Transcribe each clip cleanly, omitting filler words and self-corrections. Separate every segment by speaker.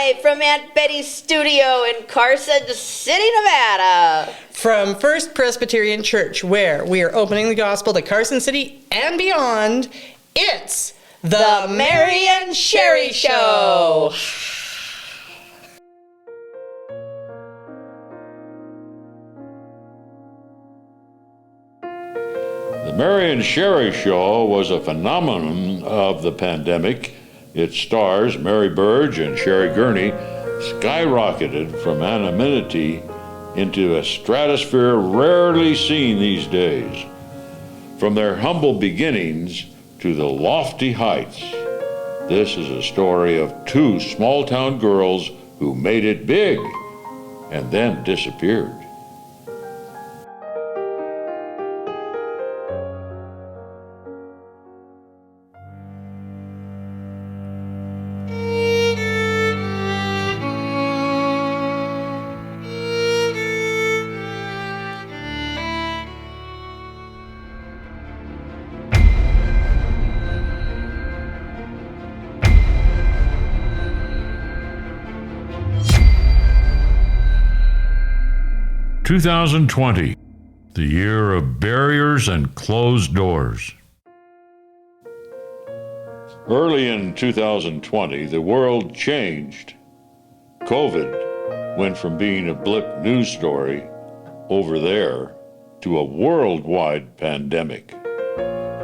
Speaker 1: Live from Aunt Betty's studio in Carson City, Nevada.
Speaker 2: From First Presbyterian Church, where we are opening the gospel to Carson City and beyond, it's the Mary and Sherry Show.
Speaker 3: The Mary and Sherry Show was a phenomenon of the pandemic. Its stars, Mary Burge and Sherry Gurney, skyrocketed from anonymity into a stratosphere rarely seen these days. From their humble beginnings to the lofty heights, this is a story of two small-town girls who made it big and then disappeared. "2020, the year of barriers and closed doors." Early in 2020, the world changed. COVID went from being a blip news story over there to a worldwide pandemic.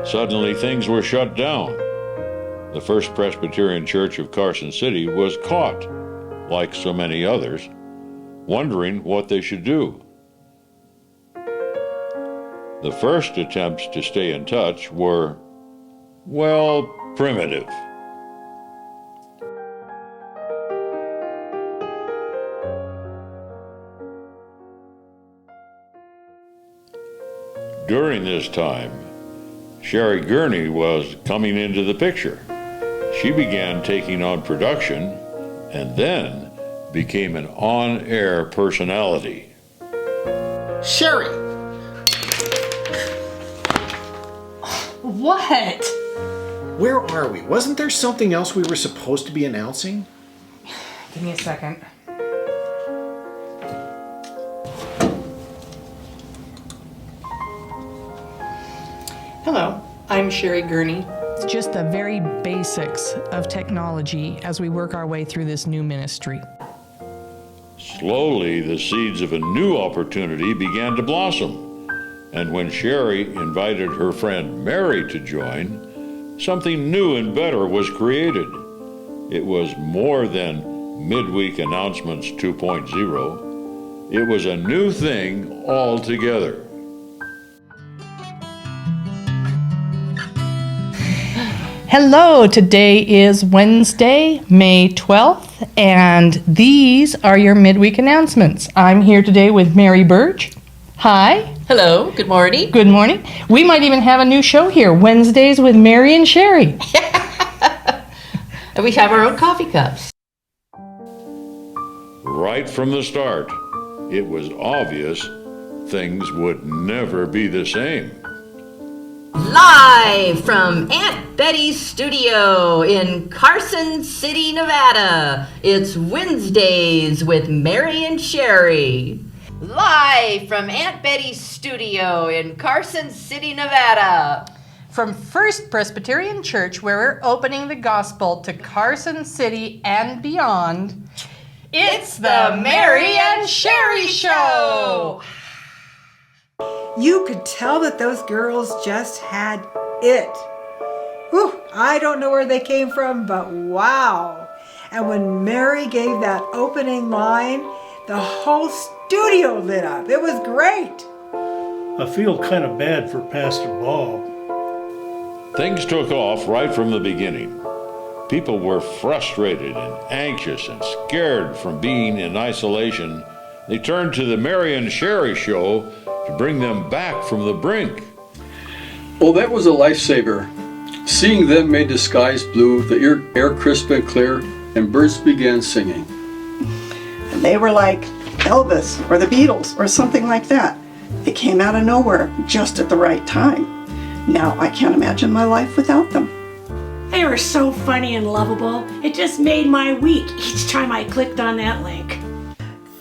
Speaker 3: Suddenly, things were shut down. The First Presbyterian Church of Carson City was caught, like so many others, wondering what they should do. The first attempts to stay in touch were, well, primitive. During this time, Sherry Gurney was coming into the picture. She began taking on production and then became an on-air personality.
Speaker 4: Sherry!
Speaker 5: What?
Speaker 4: Where are we? Wasn't there something else we were supposed to be announcing?
Speaker 5: Give me a second. Hello, I'm Sherry Gurney. It's just the very basics of technology as we work our way through this new ministry.
Speaker 3: Slowly, the seeds of a new opportunity began to blossom. And when Sherry invited her friend Mary to join, something new and better was created. It was more than Midweek Announcements 2.0. It was a new thing altogether.
Speaker 5: Hello, today is Wednesday, May 12th, and these are your midweek announcements. I'm here today with Mary Burge. Hi.
Speaker 6: Hello, good morning.
Speaker 5: Good morning. We might even have a new show here, Wednesdays with Mary and Sherry.
Speaker 6: And we have our own coffee cups.
Speaker 3: Right from the start, it was obvious things would never be the same.
Speaker 1: Live from Aunt Betty's studio in Carson City, Nevada. It's Wednesdays with Mary and Sherry. Live from Aunt Betty's studio in Carson City, Nevada.
Speaker 5: From First Presbyterian Church, where we're opening the gospel to Carson City and beyond, it's the Mary and Sherry Show!
Speaker 7: You could tell that those girls just had it. Whew, I don't know where they came from, but wow. And when Mary gave that opening line, the whole studio lit up. It was great.
Speaker 8: I feel kind of bad for Pastor Bob.
Speaker 3: Things took off right from the beginning. People were frustrated and anxious and scared from being in isolation. They turned to the Mary and Sherry Show to bring them back from the brink.
Speaker 9: Well, that was a lifesaver. Seeing them made the skies blue, the air crisp and clear, and birds began singing.
Speaker 10: And they were like Elvis or the Beatles or something like that. They came out of nowhere just at the right time. Now I can't imagine my life without them.
Speaker 5: Hey,
Speaker 11: They were so funny and lovable. It just made my week each time I clicked on that link.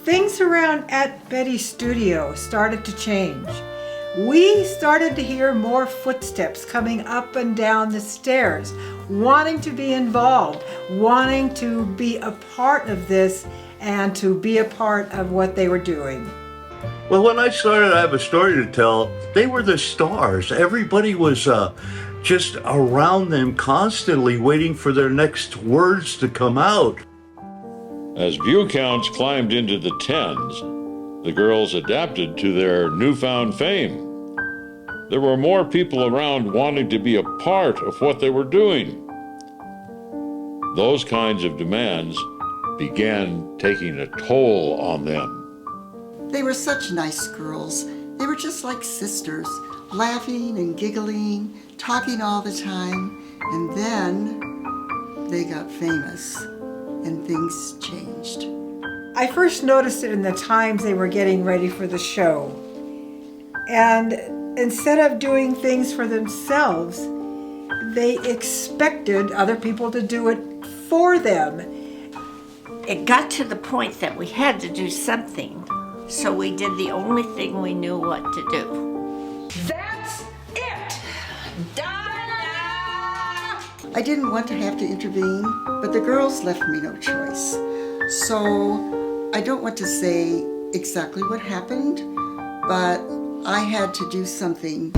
Speaker 7: Things around Aunt Betty's studio started to change. We started to hear more footsteps coming up and down the stairs, wanting to be involved, wanting to be a part of this and to be a part of what they were doing.
Speaker 12: Well, when I started, I have a story to tell. They were the stars. Everybody was just around them constantly waiting for their next words to come out.
Speaker 3: As view counts climbed into the tens, the girls adapted to their newfound fame. There were more people around wanting to be a part of what they were doing. Those kinds of demands began taking a toll on them.
Speaker 10: They were such nice girls. They were just like sisters, laughing and giggling, talking all the time. And then they got famous and things changed.
Speaker 7: I first noticed it in the times they were getting ready for the show. And instead of doing things for themselves, they expected other people to do it for them.
Speaker 11: It got to the point that we had to do something, so we did the only thing we knew what to do.
Speaker 7: That's it!
Speaker 10: I didn't want to have to intervene, but the girls left me no choice. So I don't want to say exactly what happened, but I had to do something.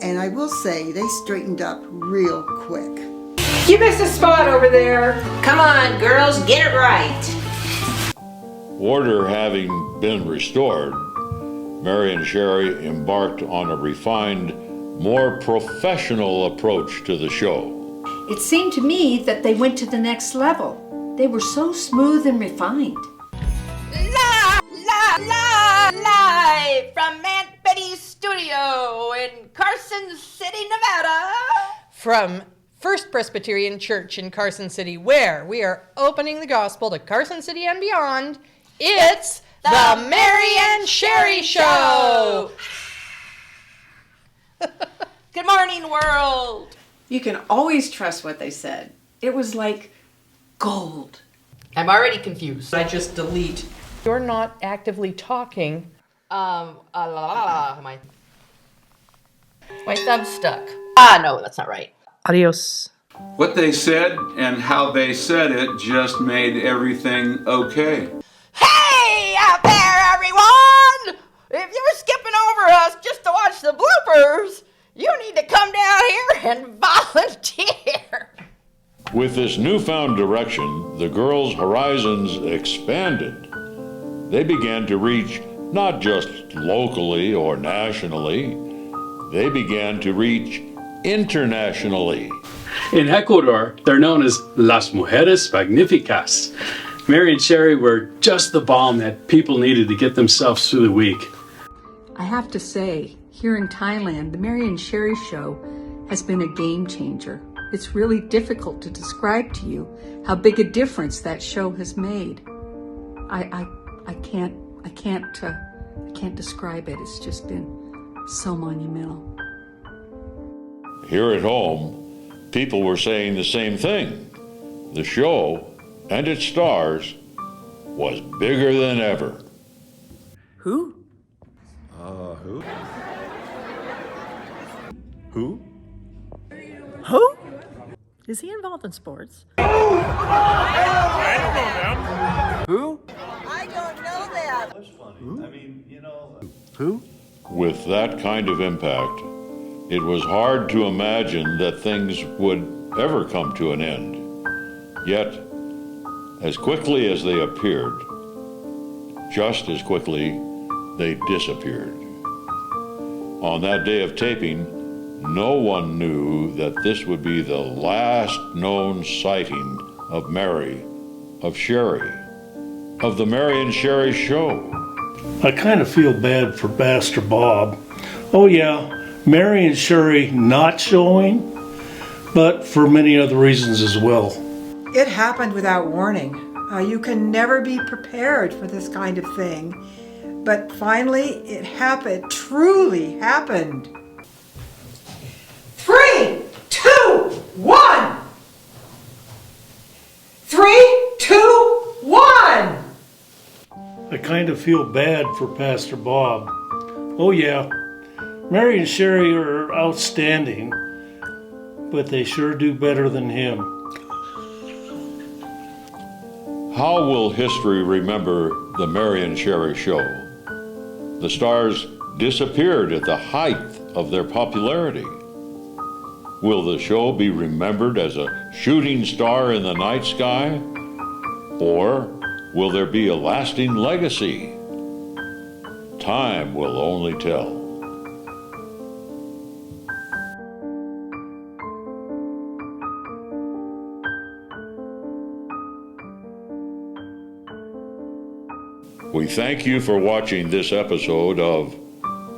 Speaker 10: And I will say they straightened up real quick.
Speaker 7: You missed a spot over there.
Speaker 1: Come on, girls, get it right.
Speaker 3: Order having been restored, Mary and Sherry embarked on a refined, more professional approach to the show.
Speaker 13: It seemed to me that they went to the next level. They were so smooth and refined.
Speaker 1: Live from Aunt Betty's studio in Carson City, Nevada.
Speaker 2: From First Presbyterian Church in Carson City, where we are opening the gospel to Carson City and beyond, it's the Mary and Sherry Show!
Speaker 1: Good morning, world.
Speaker 13: You can always trust what they said. It was like gold.
Speaker 1: I'm already confused.
Speaker 2: I just delete. You're not actively talking.
Speaker 1: My thumb's stuck. No, that's not right.
Speaker 5: Adios.
Speaker 14: What they said and how they said it just made everything okay.
Speaker 1: Hey out there, everyone! If you're skipping over us just to watch the bloopers, you need to come down here and volunteer.
Speaker 3: With this newfound direction, the girls' horizons expanded. They began to reach not just locally or nationally, they began to reach internationally.
Speaker 15: In Ecuador, they're known as Las Mujeres Magnificas. Mary and Sherry were just the balm that people needed to get themselves through the week.
Speaker 13: I have to say, here in Thailand, the Mary and Sherry Show has been a game changer. It's really difficult to describe to you how big a difference that show has made. I can't describe it. It's just been so monumental.
Speaker 3: Here at home, people were saying the same thing. The show and its stars was bigger than ever.
Speaker 13: Who?
Speaker 12: Who? Who?
Speaker 16: Who? Is he involved in sports?
Speaker 12: Who?
Speaker 10: I don't know that.
Speaker 12: Who? I mean, Who?
Speaker 3: With that kind of impact, it was hard to imagine that things would ever come to an end. Yet, as quickly as they appeared, just as quickly they disappeared. On that day of taping, no one knew that this would be the last known sighting of Mary, of Sherry, of the Mary and Sherry Show.
Speaker 8: I kind of feel bad for Pastor Bob. Oh yeah, Mary and Sherry not showing, but for many other reasons as well.
Speaker 7: It happened without warning. You can never be prepared for this kind of thing. But finally, it happened, truly happened.
Speaker 8: kind of feel bad for Pastor Bob. Oh yeah, Mary and Sherry are outstanding, but they sure do better than him.
Speaker 3: How will history remember the Mary and Sherry show? The stars disappeared at the height of their popularity. Will the show be remembered as a shooting star in the night sky? Or will there be a lasting legacy? Time will only tell. We thank you for watching this episode of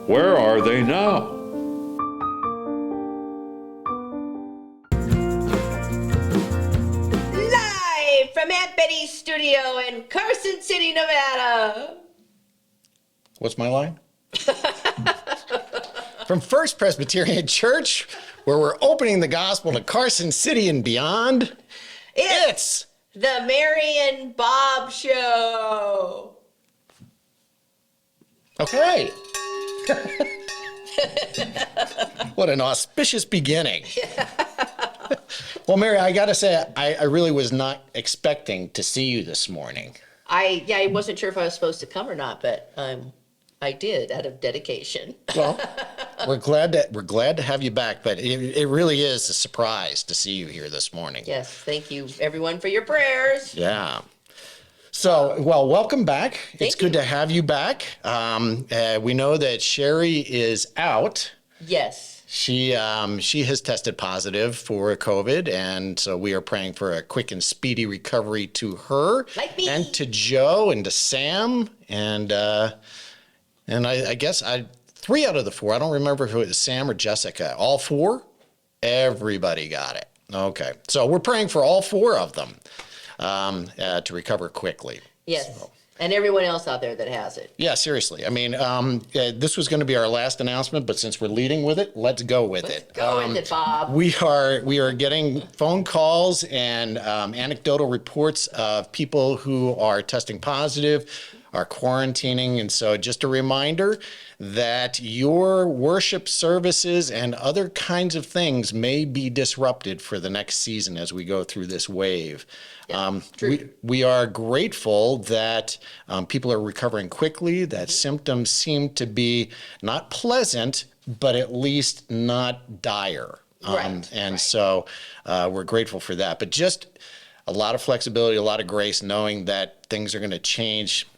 Speaker 3: Where Are They Now?
Speaker 1: Live from Aunt Betty's studio in Carson City, Nevada.
Speaker 17: What's my line? From First Presbyterian Church, where we're opening the gospel to Carson City and beyond, it's
Speaker 1: the Mary and Bob Show.
Speaker 17: Okay. What an auspicious beginning. Well, Mary, I gotta say, I really was not expecting to see you this morning.
Speaker 1: I wasn't sure if I was supposed to come or not, but I did out of dedication.
Speaker 17: Well, we're glad to have you back, but it really is a surprise to see you here this morning.
Speaker 1: Yes, thank you everyone for your prayers.
Speaker 17: Yeah. So, well, welcome back. It's good to have you back. We know that Sherry is out.
Speaker 1: Yes.
Speaker 17: She has tested positive for COVID, and so we are praying for a quick and speedy recovery to her, and to Joe, and to Sam, and I guess 3 out of the 4. I don't remember who it was, Sam or Jessica. All 4? Everybody got it. Okay, so we're praying for all 4 of them to recover quickly.
Speaker 1: Yes. So. And everyone else out there that has it.
Speaker 17: Yeah, seriously. I mean, this was going to be our last announcement, but since we're leading with it, let's go with it.
Speaker 1: Go with it, Bob.
Speaker 17: We are getting phone calls and anecdotal reports of people who are testing positive, are quarantining, and so just a reminder that your worship services and other kinds of things may be disrupted for the next season as we go through this wave. We are grateful that people are recovering quickly, that symptoms seem to be not pleasant, but at least not dire. So we're grateful for that. But just a lot of flexibility, a lot of grace, knowing that things are going to change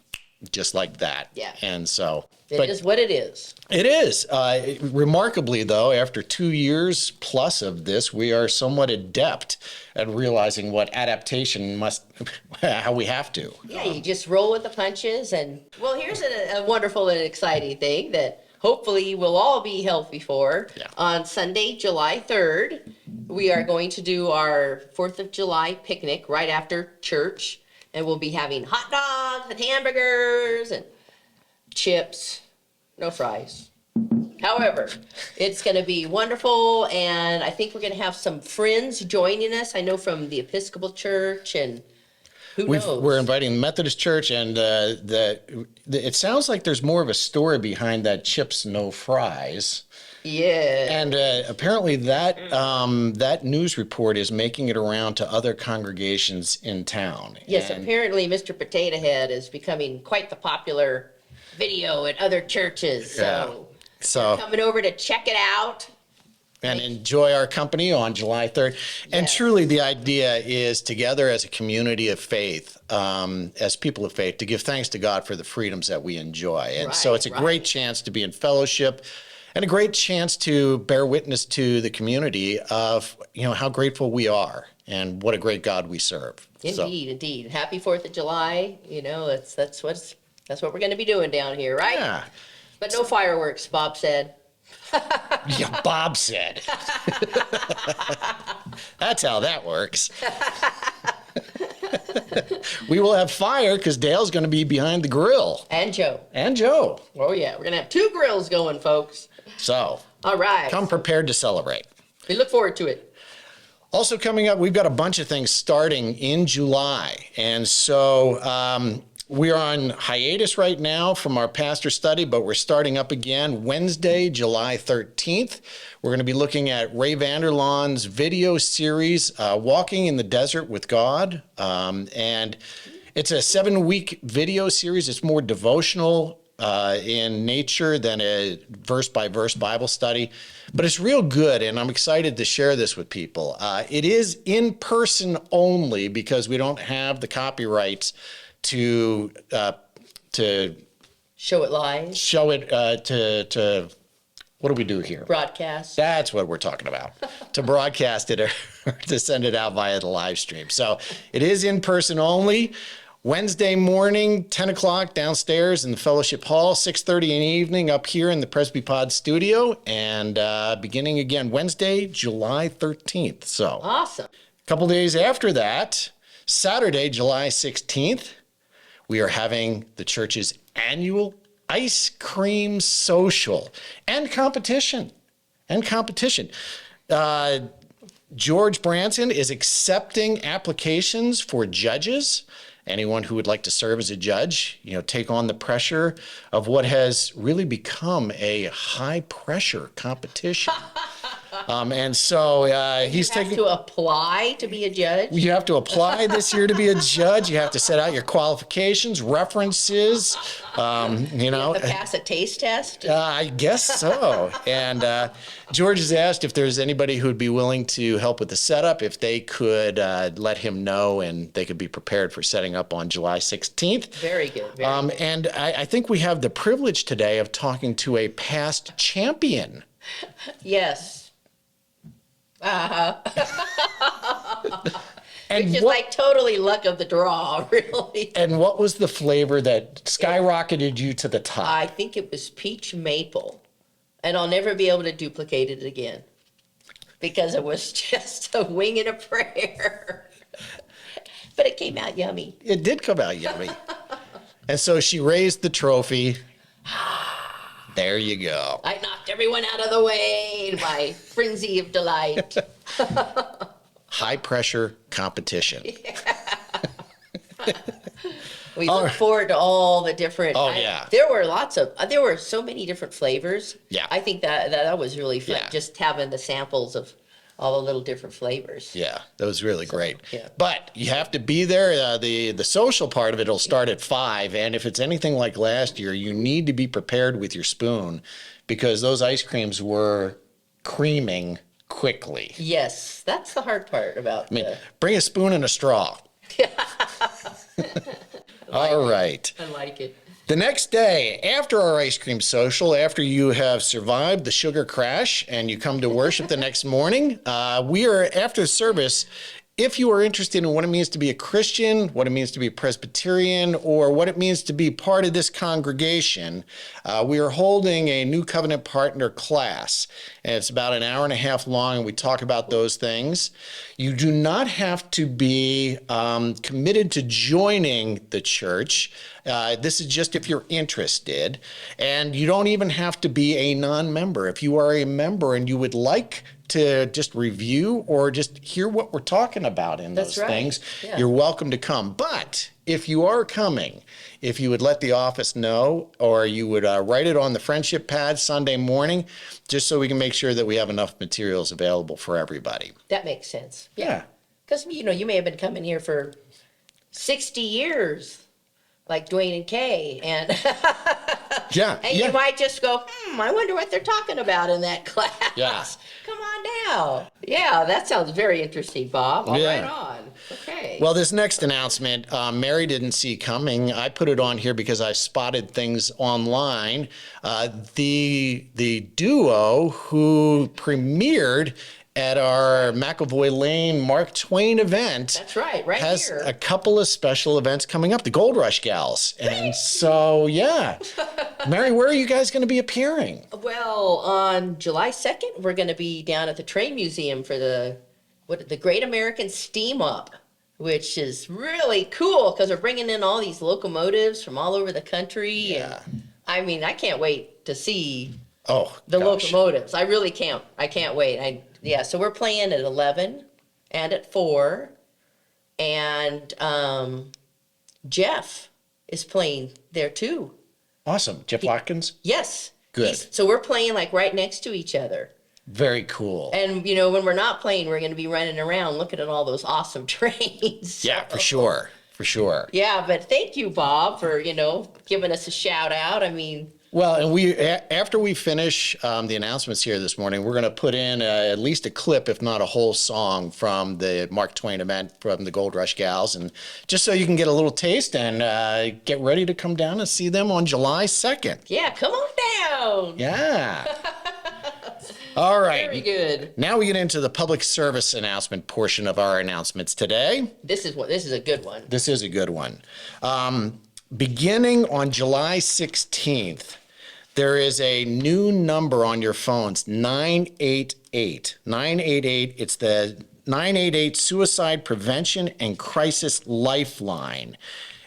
Speaker 17: just like that.
Speaker 1: Yeah.
Speaker 17: And so
Speaker 1: it is what it is.
Speaker 17: It is. Remarkably, though, after 2 years plus of this, we are somewhat adept at realizing what adaptation how we have to.
Speaker 1: Yeah, you just roll with the punches. And, well, here's a wonderful and exciting thing that hopefully we'll all be healthy for. Yeah. On Sunday, July 3rd, we are going to do our 4th of July picnic right after church. And we'll be having hot dogs and hamburgers and chips, no fries. However, it's going to be wonderful, and I think we're going to have some friends joining us. I know from the Episcopal Church, and who knows?
Speaker 17: We're inviting the Methodist Church, and it sounds like there's more of a story behind that chips, no fries.
Speaker 1: Yeah.
Speaker 17: And apparently that news report is making it around to other congregations in town.
Speaker 1: Yes, apparently Mr. Potato Head is becoming quite the popular video at other churches. So coming over to check it out.
Speaker 17: And enjoy our company on July 3rd. And truly the idea is together as a community of faith, as people of faith, to give thanks to God for the freedoms that we enjoy. And so it's a great chance to be in fellowship and a great chance to bear witness to the community of, how grateful we are and what a great God we serve.
Speaker 1: Indeed. Happy 4th of July. That's what we're going to be doing down here, right?
Speaker 17: Yeah.
Speaker 1: But no fireworks, Bob said.
Speaker 17: Yeah, Bob said. That's how that works. We will have fire because Dale's going to be behind the grill.
Speaker 1: And Joe.
Speaker 17: Oh,
Speaker 1: yeah. We're going to have 2 grills going, folks.
Speaker 17: So.
Speaker 1: All right.
Speaker 17: Come prepared to celebrate.
Speaker 1: We look forward to it.
Speaker 17: Also coming up, we've got a bunch of things starting in July. And so We are on hiatus right now from our pastor study, but we're starting up again Wednesday, July 13th. We're going to be looking at Ray Vanderlaan's video series, Walking in the Desert with God. And it's a 7-week video series. It's more devotional in nature than a verse-by-verse Bible study. But it's real good, and I'm excited to share this with people. It is in person only because we don't have the copyrights to
Speaker 6: show it live,
Speaker 17: to what do we do here?
Speaker 6: broadcast.
Speaker 17: That's what we're talking about. To broadcast it or to send it out via the live stream. So it is in person only. Wednesday morning, 10 o'clock downstairs in the fellowship hall, 6:30 in the evening up here in the Presbypod studio, and beginning again Wednesday, July 13th. So
Speaker 6: Awesome.
Speaker 17: a couple days after that, Saturday, July 16th, we are having the church's annual ice cream social and competition. George Branson is accepting applications for judges. Anyone who would like to serve as a judge, take on the pressure of what has really become a high pressure competition. And so he's taking.
Speaker 6: You have to apply to be a judge?
Speaker 17: You have to apply this year to be a judge. You have to set out your qualifications, references.
Speaker 6: You have to pass a taste test?
Speaker 17: I guess so. And George has asked if there's anybody who would be willing to help with the setup, if they could let him know and they could be prepared for setting up on July 16th.
Speaker 6: Very good. Very good.
Speaker 17: And I think we have the privilege today of talking to a past champion.
Speaker 6: Yes. Which is like totally luck of the draw, really.
Speaker 17: And what was the flavor that skyrocketed you to the top?
Speaker 6: I think it was peach maple. And I'll never be able to duplicate it again because it was just a wing and a prayer. But it came out yummy.
Speaker 17: It did come out yummy. And so she raised the trophy. There you go.
Speaker 6: I knocked everyone out of the way in my frenzy of delight.
Speaker 17: High pressure competition.
Speaker 6: We look forward to all the different.
Speaker 17: Yeah.
Speaker 6: There were so many different flavors.
Speaker 17: Yeah.
Speaker 6: I think that was really fun. Yeah. Just having the samples of all the little different flavors.
Speaker 17: Yeah, that was really great.
Speaker 6: Yeah.
Speaker 17: But you have to be there. The social part of it will start at 5. And if it's anything like last year, you need to be prepared with your spoon because those ice creams were creaming quickly.
Speaker 6: Yes, that's the hard part about
Speaker 17: bring a spoon and a straw. All right.
Speaker 6: I like it.
Speaker 17: The next day, after our ice cream social, after you have survived the sugar crash and you come to worship the next morning, we are after service. If you are interested in what it means to be a Christian, what it means to be a Presbyterian, or what it means to be part of this congregation, we are holding a New Covenant Partner class. And it's about an hour and a half long, and we talk about those things. You do not have to be committed to joining the church. This is just if you're interested. And you don't even have to be a non-member. If you are a member and you would like to just review or just hear what we're talking about in those things, you're welcome to come. But if you are coming, if you would let the office know, or you would write it on the friendship pad Sunday morning, just so we can make sure that we have enough materials available for everybody.
Speaker 6: That makes sense. Yeah. Because, you may have been coming here for 60 years, like Dwayne and Kay, and you might just go, I wonder what they're talking about in that class.
Speaker 17: Yeah.
Speaker 6: Come on now. Yeah, that sounds very interesting, Bob. Right on. Okay.
Speaker 17: Well, this next announcement, Mary didn't see coming. I put it on here because I spotted things online. The duo who premiered at our McAvoy Lane Mark Twain event.
Speaker 6: That's right
Speaker 17: has
Speaker 6: here.
Speaker 17: A couple of special events coming up, the Gold Rush Gals. And so, Mary, where are you guys going to be appearing?
Speaker 6: Well, on July 2nd, we're going to be down at the Train Museum for the Great American Steam Up, which is really cool because we're bringing in all these locomotives from all over the country.
Speaker 17: Yeah.
Speaker 6: And, I can't wait to see
Speaker 17: the
Speaker 6: locomotives. I really can't. I can't wait. So we're playing at 11 and at 4. And Jeff is playing there too.
Speaker 17: Awesome. Jeff Watkins?
Speaker 6: Yes.
Speaker 17: Good.
Speaker 6: So we're playing like right next to each other.
Speaker 17: Very cool.
Speaker 6: And, you know, when we're not playing, we're going to be running around looking at all those awesome trains.
Speaker 17: Yeah, for sure. For sure.
Speaker 6: Yeah, but thank you, Bob, for, you know, giving us a shout out. I mean,
Speaker 17: well, and after we finish the announcements here this morning, we're going to put in at least a clip, if not a whole song, from the Mark Twain event from the Gold Rush Gals, and just so you can get a little taste and get ready to come down and see them on July 2nd.
Speaker 6: Yeah, come on down.
Speaker 17: Yeah. All right.
Speaker 6: Very good.
Speaker 17: Now we get into the public service announcement portion of our announcements today.
Speaker 6: This is a good one.
Speaker 17: This is a good one. Beginning on July 16th, there is a new number on your phones, 988. 988, it's the 988 Suicide Prevention and Crisis Lifeline.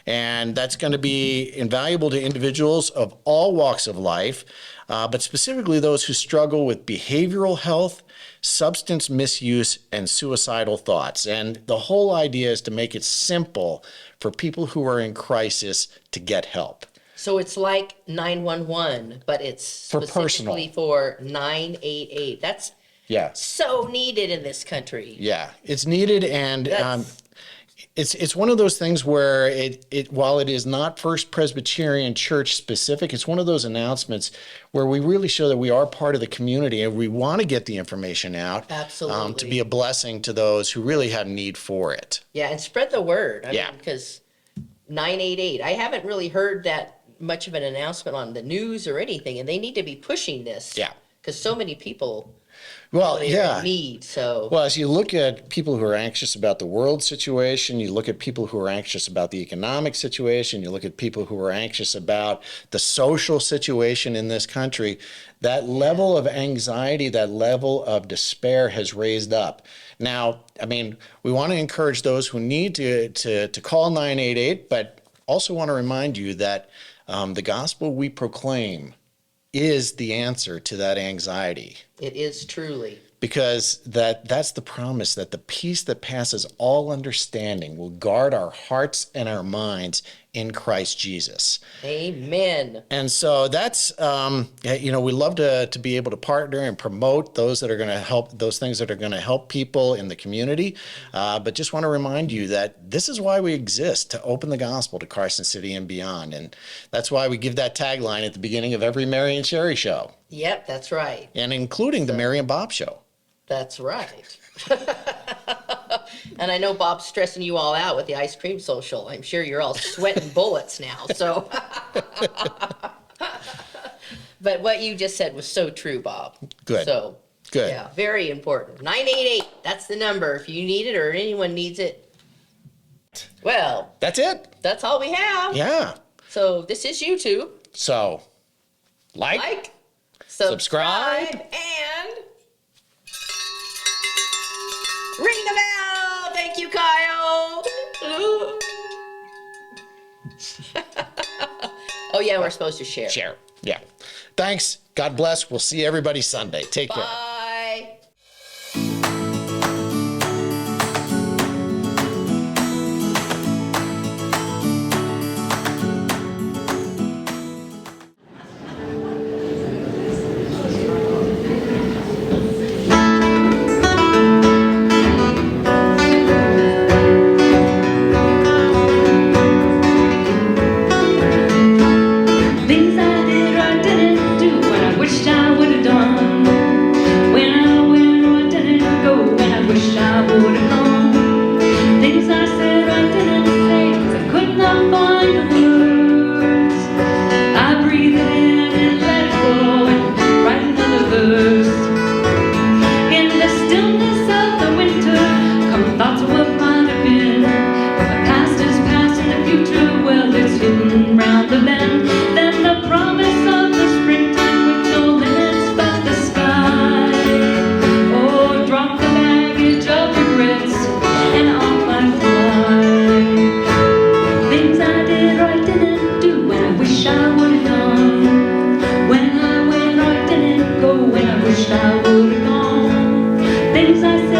Speaker 17: And that's going to be invaluable to individuals of all walks of life, but specifically those who struggle with behavioral health, substance misuse, and suicidal thoughts. And the whole idea is to make it simple for people who are in crisis to get help.
Speaker 6: So it's like 911, but it's
Speaker 17: For
Speaker 6: specifically for 988. That's so needed in this country.
Speaker 17: Yeah, it's needed, and it's one of those things where it while it is not First Presbyterian Church specific, it's one of those announcements where we really show that we are part of the community and we want to get the information out.
Speaker 6: Absolutely.
Speaker 17: To be a blessing to those who really have need for it.
Speaker 6: Yeah, and spread the word. I
Speaker 17: Yeah.
Speaker 6: mean, because 988, I haven't really heard that much of an announcement on the news or anything, and they need to be pushing this.
Speaker 17: Yeah.
Speaker 6: Because so many people
Speaker 17: Well,
Speaker 6: are in need. So
Speaker 17: Well, as you look at people who are anxious about the world situation, you look at people who are anxious about the economic situation, you look at people who are anxious about the social situation in this country, that level of anxiety, that level of despair has raised up. Now, I mean, we want to encourage those who need to call 988, but also want to remind you that the gospel we proclaim is the answer to that anxiety.
Speaker 6: it is truly.
Speaker 17: Because that's the promise, that the peace that passes all understanding will guard our hearts and our minds in Christ Jesus.
Speaker 6: Amen.
Speaker 17: And so that's, we love to be able to partner and promote those that are going to help, those things that are going to help people in the community. But just want to remind you that this is why we exist, to open the gospel to Carson City and beyond. And that's why we give that tagline at the beginning of every Mary and Sherry show.
Speaker 6: Yep, that's right.
Speaker 17: And including the Mary and Bob show.
Speaker 6: That's right. And I know Bob's stressing you all out with the ice cream social. I'm sure you're all sweating bullets now. So, but what you just said was so true, Bob.
Speaker 17: Good.
Speaker 6: So,
Speaker 17: Good.
Speaker 6: yeah, very important. 988. That's the number. If you need it or anyone needs it. Well,
Speaker 17: that's it.
Speaker 6: That's all we have.
Speaker 17: Yeah.
Speaker 6: So this is YouTube.
Speaker 17: So, like,
Speaker 6: subscribe, and ring the bell. Thank you, Kyle. Oh, yeah, we're supposed to share.
Speaker 17: Share. Yeah. Thanks. God bless. We'll see everybody Sunday. Take care.
Speaker 6: Bye.
Speaker 18: Things I did or didn't do, and I wished I would have done. When I went or I didn't go, and I wished I would have gone. Things I said or didn't say, 'cause I could not find the words. I breathed it in and let it go, and write another verse. In the stillness of the winter, come thoughts of what might have been. But the past is past and the future, well, it's hidden round the bend. Then the promise of the springtime with no limits but the sky. Oh, drop the baggage of regrets and off I fly. Things I did or I didn't do, and I wish I would have done. When I went or I didn't go, and I wished I would have gone. Things I said